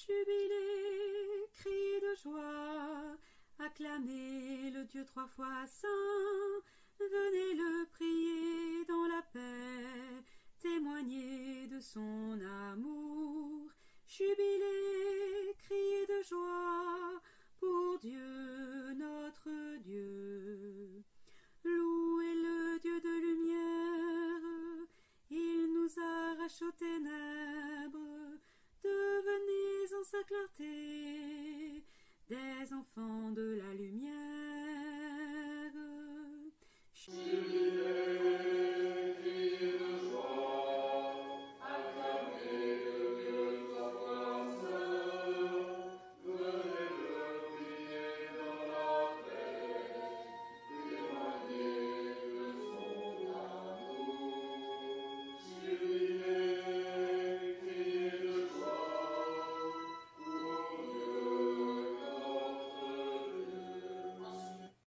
Jubilez, criez de joie, acclamez le Dieu 3 fois saint, venez le prier dans la paix, témoignez de son amour. Jubilez, criez de joie, pour Dieu notre Dieu. Louez le Dieu de lumière, il nous arrache aux ténèbres, devenez en sa clarté des enfants de la lumière.